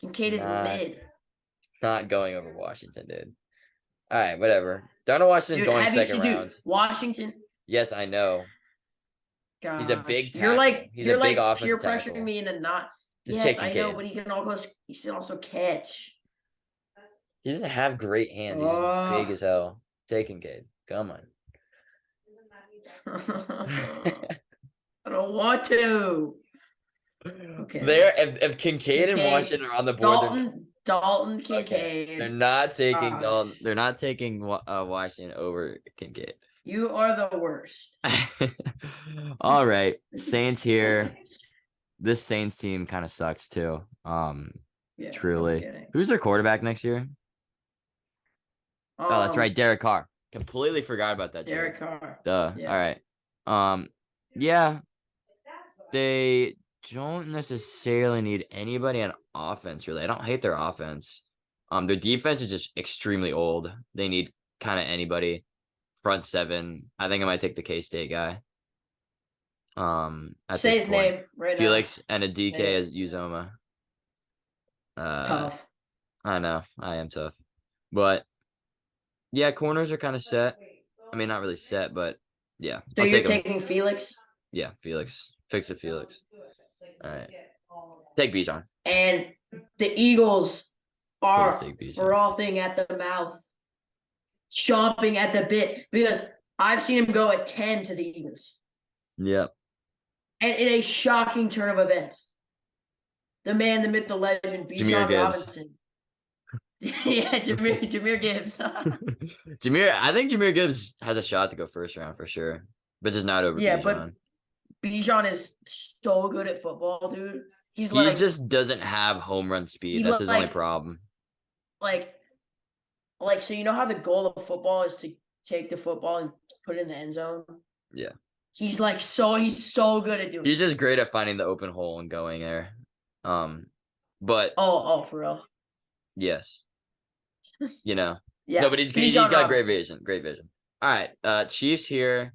Kincaid is mid. It's not going over Washington, dude. All right, whatever. Darnell Washington's going second round. Washington. Yes, I know. Gosh. He's a big tackle. He's a big offensive peer tackle. pressuring me into not. Just yes, I know, but he can also catch. He doesn't have great hands. He's big as hell. Take Kincaid. Come on. I don't want to. Okay. If Kincaid and Washington are on the board, Dalton Okay. Kincaid. They're not taking Dalton. They're not taking Washington over Kincaid. You are the worst. All right. Saints here. This Saints team kind of sucks too. Yeah, truly. no Who's their quarterback next year? Oh, that's right, Derek Carr. Completely forgot about that. Derek Carr. Duh. Yeah. All right. Yeah. They don't necessarily need anybody on offense, really. I don't hate their offense. Their defense is just extremely old. They need kind of anybody. Front seven. I think I might take the K-State guy. At Say this his point. name right Felix now. and a DK as Uzoma. Tough. I know. I am tough. But yeah, corners are kind of set. I mean, not really set, but yeah. So you're taking Felix? Yeah, Felix. Fix it, Felix. All right. Take Bijan. And the Eagles are frothing at the mouth, chomping at the bit, because I've seen him go at 10 to the Eagles. Yep. And in a shocking turn of events. The man, the myth, the legend, Bijan Robinson. Yeah, Jahmyr Gibbs. I think Jahmyr Gibbs has a shot to go first round for sure, but just not over Bijan. But Bijan is so good at football, dude. He just doesn't have home run speed. That's his only problem. So you know how the goal of football is to take the football and put it in the end zone? Yeah. He's so good at doing it. He's just great at finding the open hole and going there. But for real. Yes. You know. Yeah. No, but he's got great vision. Great vision. All right. Chiefs here.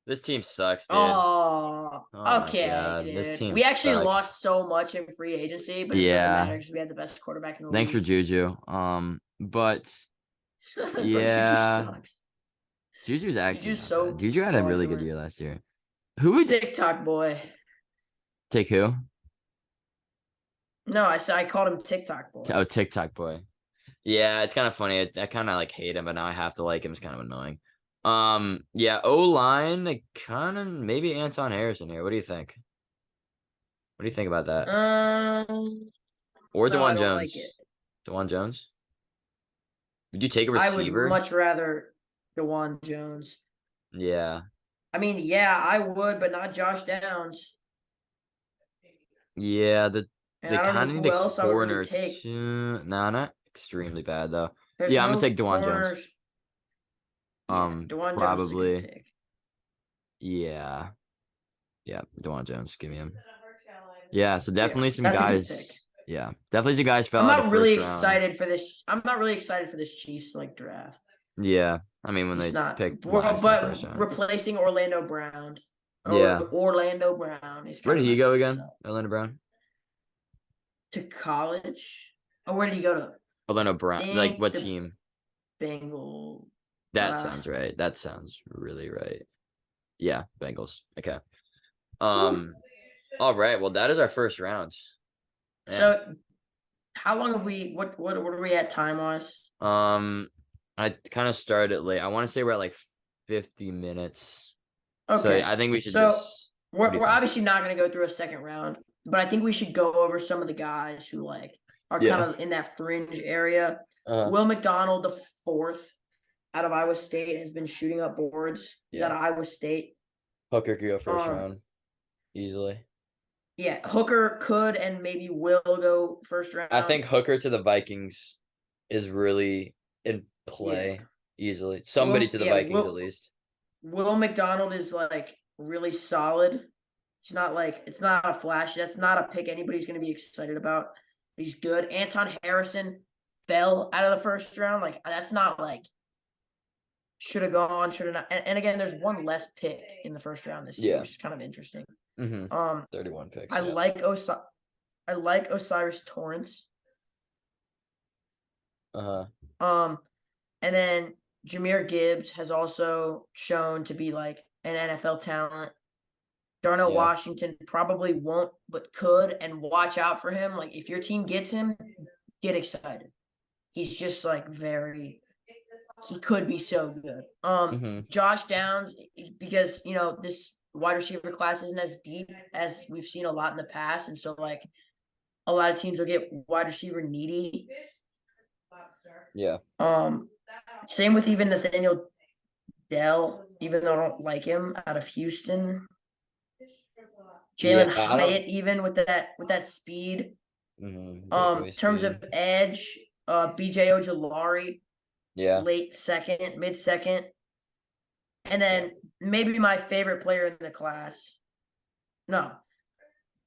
This team sucks, dude. Oh okay, dude. This team we actually lost so much in free agency, but it doesn't matter because we had the best quarterback in the league. Thanks for Juju. But yeah, Juju sucks. Juju's actually Juju had a really good year last year. Who would TikTok boy? Take who? No, I called him TikTok boy. Oh, TikTok boy. Yeah, it's kind of funny. I kind of hate him, but now I have to like him. It's kind of annoying. Yeah, O-line, kind of maybe Anton Harrison here. What do you think? What do you think about that? Or DeJuan Jones? Like DeJuan Jones? Would you take a receiver? I would much rather DeJuan Jones. Yeah. I mean, yeah, I would, but not Josh Downs. Yeah, they kind of need a corner too. Nah, not extremely bad though. I'm gonna take DeJuan Jones. Probably. Jones yeah, DeJuan Jones. Give me him. Yeah, so definitely some guys. Yeah, definitely some guys fell. I'm not really excited for this. I'm not really excited for this Chiefs draft. Yeah, I mean when they picked, but replacing Orlando Brown. Orlando Brown is. Where did he go again? Orlando Brown. To college. Oh, where did he go to? Orlando Brown. Like what team? Bengals. That sounds right. That sounds really right. Yeah, Bengals. Okay. All right. Well, that is our first round. Man. So, how long have we? What are we at time wise? I kind of started late. I want to say we're at like 50 minutes. Okay. So I think we should. We're obviously not going to go through a second round, but I think we should go over some of the guys who are kind of in that fringe area. Will McDonald, the fourth. Out of Iowa State, has been shooting up boards. He's out of Iowa State. Hooker could go first round easily. Yeah, Hooker could and maybe will go first round. I think Hooker to the Vikings is really in play easily. Somebody to the Vikings at least. Will McDonald is really solid. It's not a flash. That's not a pick anybody's going to be excited about. He's good. Anton Harrison fell out of the first round. That's not should have gone, should have not. And again, there's one less pick in the first round this year, which is kind of interesting. 31 picks. I like Osiris Torrance. And then Jahmyr Gibbs has also shown to be an NFL talent. Darnell Washington probably won't, but could, and watch out for him. If your team gets him, get excited. He's just he could be so good. Josh Downs, because this wide receiver class isn't as deep as we've seen a lot in the past, and so a lot of teams will get wide receiver needy. Yeah. Same with even Nathaniel Dell, even though I don't like him, out of Houston. Jalen Hyatt, even with that speed. In terms of edge, BJ Ojolari. Yeah. Late second, mid second. And then maybe my favorite player in the class. No.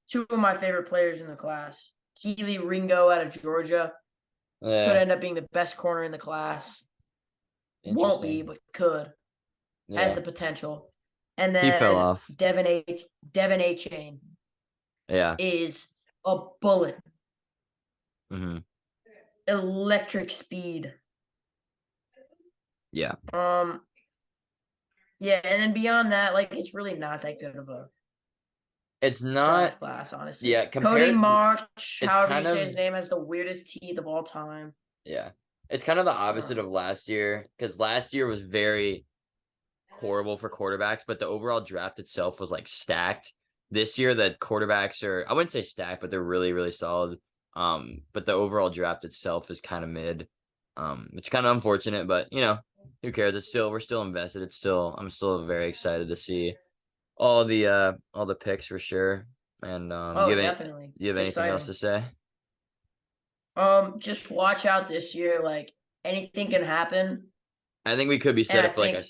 Two of my favorite players in the class. Keely Ringo out of Georgia. Could end up being the best corner in the class. Won't be, but could. Has the potential. And then he fell off. Devin A. Chain. Yeah. Is a bullet. Electric speed. Yeah. Yeah, and then beyond that, like, it's really not that good of a. It's not class, honestly. Yeah, Cody March, however you say his name, has the weirdest teeth of all time. Yeah, it's kind of the opposite of last year, because last year was very horrible for quarterbacks, but the overall draft itself was like stacked. This year, the quarterbacks are, I wouldn't say stacked, but they're really, really solid. But the overall draft itself is kind of mid. It's kind of unfortunate, but who cares? We're still invested. I'm still very excited to see all the picks for sure. And definitely. Do you have anything else to say? Just watch out this year. Like, anything can happen. I think we could be set up for like a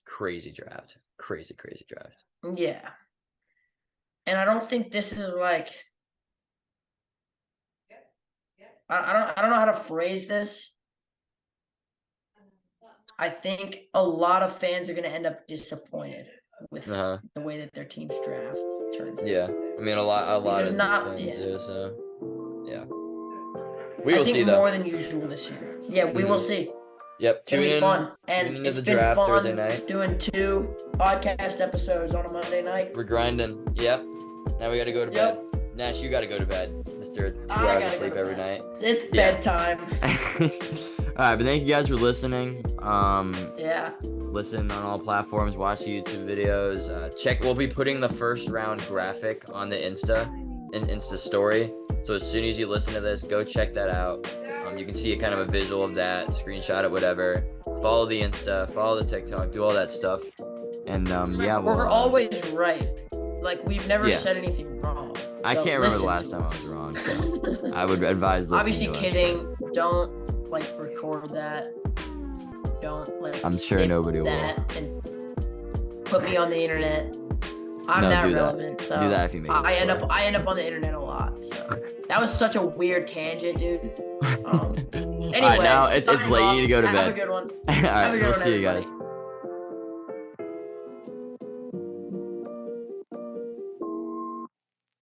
crazy draft. Crazy draft. Yeah. And I don't think this is like, I don't know how to phrase this. I think a lot of fans are going to end up disappointed with the way that their team's draft turns. Yeah, I mean a lot of fans do. So yeah, we will see though. More than usual this year. Yeah, we will see. Yep, it's gonna be fun, and it's been fun Thursday night. Doing 2 podcast episodes on a Monday night. We're grinding. Yep. Now we got to go to bed. Nash, you got to go to bed, Mr. 2 hours of sleep every night. It's bedtime. All right, but thank you guys for listening. Yeah. Listen on all platforms. Watch the YouTube videos. We'll be putting the first round graphic on the Insta story. So as soon as you listen to this, go check that out. You can see a kind of a visual of that, screenshot it, whatever. Follow the Insta, follow the TikTok, do all that stuff. And we're always right. Like, we've never said anything wrong. So I can't remember the last time I was wrong. So I would advise listening. Obviously kidding. Don't record that. Don't I'm sure nobody will. And put me on the internet. I'm not relevant. That. So do that if you make I end up on the internet a lot. So that was such a weird tangent, dude. Anyway, all right, now it's late. You need to go to bed. Have a good one. All right, we'll see you guys.